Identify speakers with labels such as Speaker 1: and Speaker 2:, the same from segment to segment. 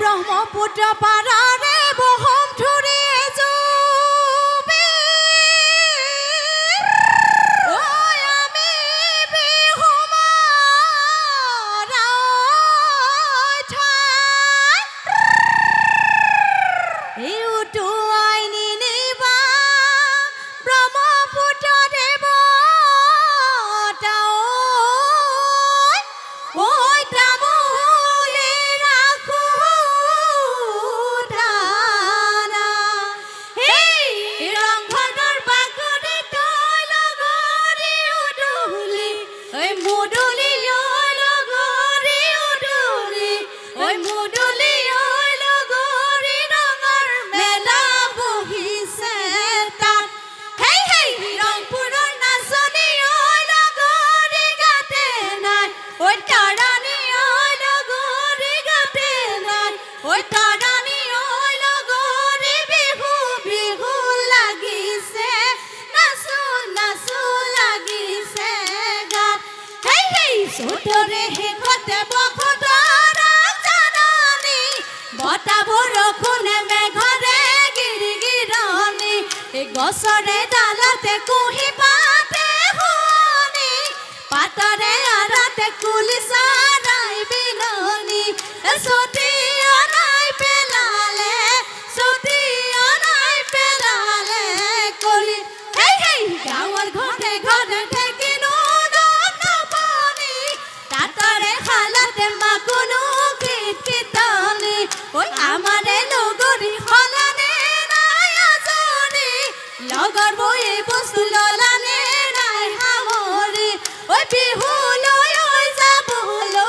Speaker 1: ব্ৰহ্মপুত্ৰ পাৰাৰে বহম ধৰি এজুবি ঐ আমি বিহু মাৰাই ঠাই এই উটুৱাই নিনিবা ব্ৰহ্মপুত্ৰ দেৱতা ঐ তামুলী ৰাখো দানা এই ৰংঘৰৰ বাকৰি তই লগৰী উদুলি ঐ মুদুলি ঐ লগৰী উদুলি ঐ মুদুলি ঐ লগৰী ৰঙৰ মেলা বহিছে তাত হেই হেই ৰংপুৰৰ নাচনী ঐ লগৰী গাতে নাই ঐ তাৰানী ঐ লগৰী গাতে নাই ঐ তাৰানী ঐ লগৰী বিহু বিহু লাগিছে নাচো নাচো লাগিছে গাত হেই হেই চৌধুৰী শেষতে বখতৰ জাননী বতাহ বৰষুণে মেঘৰে গিৰিগিৰণি এই গছৰে ডালতে কুঁহি পাতে শুৱনি পাতৰে আৰাতে কুলিচা নাই বিননি চতিয়া নাই পেলালে চতিয়া নাই পেলালে কলি হেই হেই গাঁৱৰ ঘৰে ঘৰে ঠেকিনো নপনি তাতৰে শালতে মাকুনো কীৰ্তনি ঐ আমাৰে লগৰী সলানে নাই আজৰি লগৰ বৈ বস্তু ললানে নাই সামৰি ঐ বিহু লৈ ঐ যাবলৈ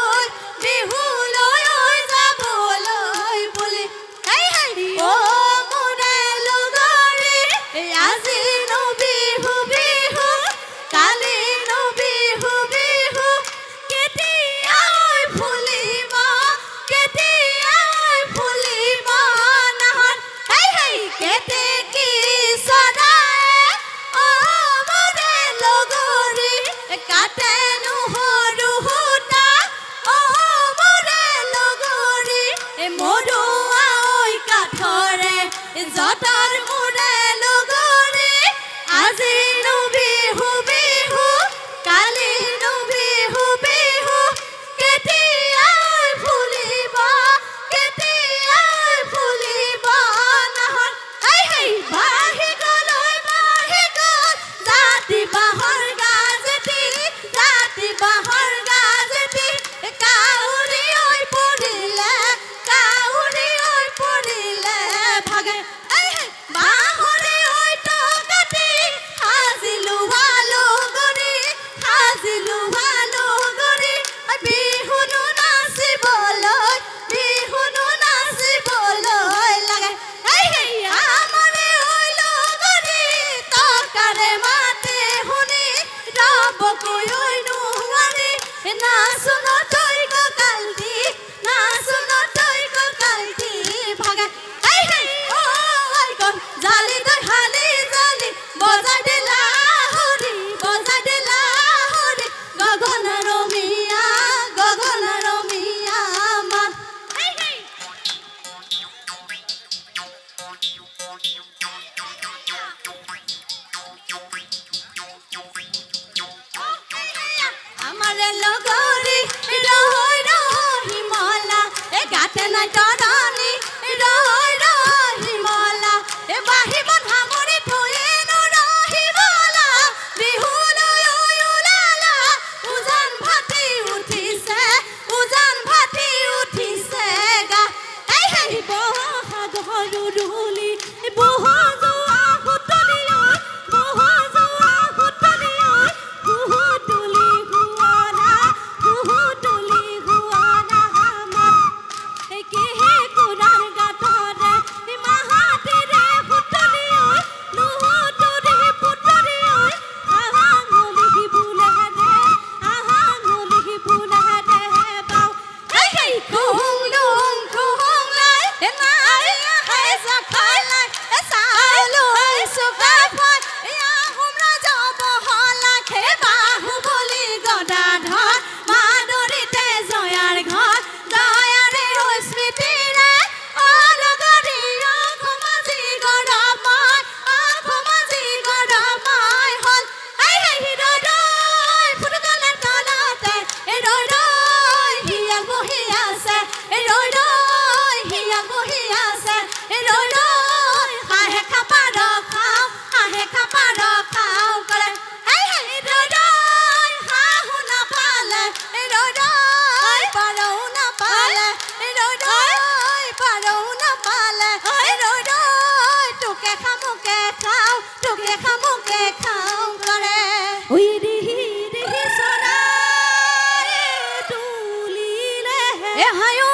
Speaker 1: এ হাই ঐ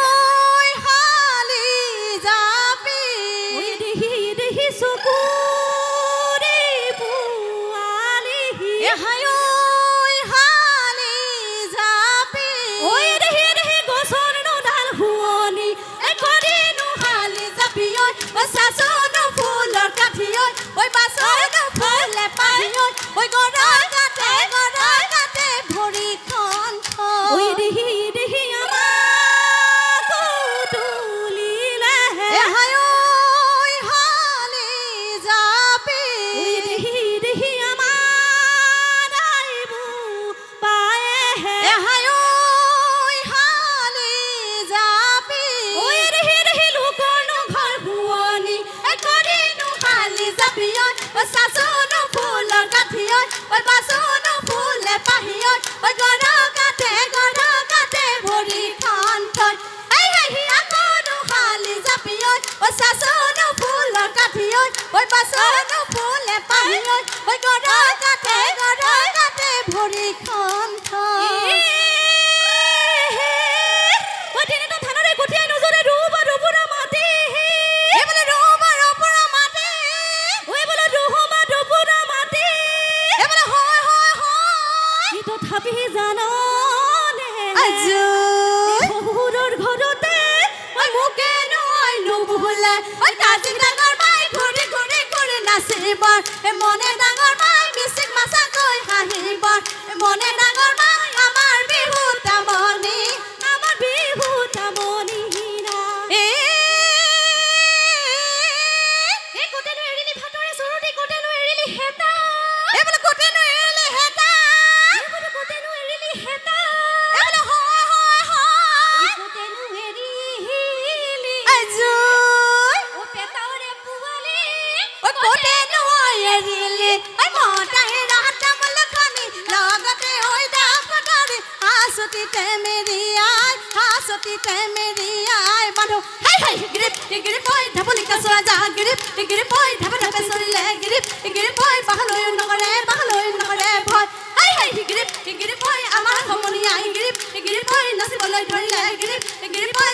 Speaker 1: হালি যাবি ঐ দেহি দেহি চকুৰে পোৱালি এ হাই ঐ হালি যাবি ঐ দেহি দেহি গছৰ নডাল শুৱনি এ কৰিনো হালি যাবি ঐ চাচোনো ফুলৰ কাঠি ঐ বাচনো ফুলে পাহি ঐ গড়ৰ কাটে ভৰিখন ঐ দেহি দেহি আমাক তুলিলে এ হাই ঐ হালি যাবি ঐ দেহি দেহি আমাৰ আইব পায়েহে এ হাই ঐ হালি যাবি ঐ দেহি দেহি লোকৰনো ঘৰ শুৱনি এ কৰিনো হালি যাবি ঐ চাচোনো ফুলৰ কাঠি ঐ বাচনো ফুলে পাহি ঐ গড়ৰ কাটে ভৰিখন থৈ আকৌনো হালি যাবি ঐ চাচোনো ফুলৰ কাঠি ঐ বাচনো ফুলে পাহি ঐ গড়ৰ কাটে ভৰিখন থৈ ধানৰে কঠিয়াই নজৰে ৰুব ৰুবুৰা মাটি এই বোলে ৰুব ৰুবুৰা মাটি ঐ বোলে ৰুহবা ৰুবুৰা মাটি এই বোলে হয় কি তথাপি জাননে শহুৰৰ ঘৰতে মোকে নৈ নুবুলে কাজি ডাঙৰ মাই ঘূৰি ঘূৰি ঘূৰি নাচিবৰ মনে ডাঙৰ মাই মিচিক মাছাকৈ হাঁহিবৰ মনে ডাঙৰ মাই আমাৰ বিহু তামনি কোটেনো এৰিলি ভাতৰে চৰুটি কোটেনো এৰিলি হেতা এই বোলে কোটেনো এৰিলি হেতা এই বোলে কোটেনো এৰিলি হেতা এই বোলে হয় কোটেনো এৰিলি আজুই ও পেটাৰে পুৱালি ও কোটেনো এৰিলি ঐ মতাহে ৰাতা মলখানি লগতে হৈ দাপটাৰি হাসতিতে মেৰি আই বান্ধো হাই গিৰিপ ঐ ঢাপলি কাছৰা যা গিৰিপ ঐ ঢাপে চৰিলে গিৰিপ ঐ বাহলৈ নকৰে ভয় হাই গিৰিপ ঐ আমাৰ সমনীয়া গিৰিপ ঐ নাচিবলৈ ধৰিলে গিৰিপ ঐ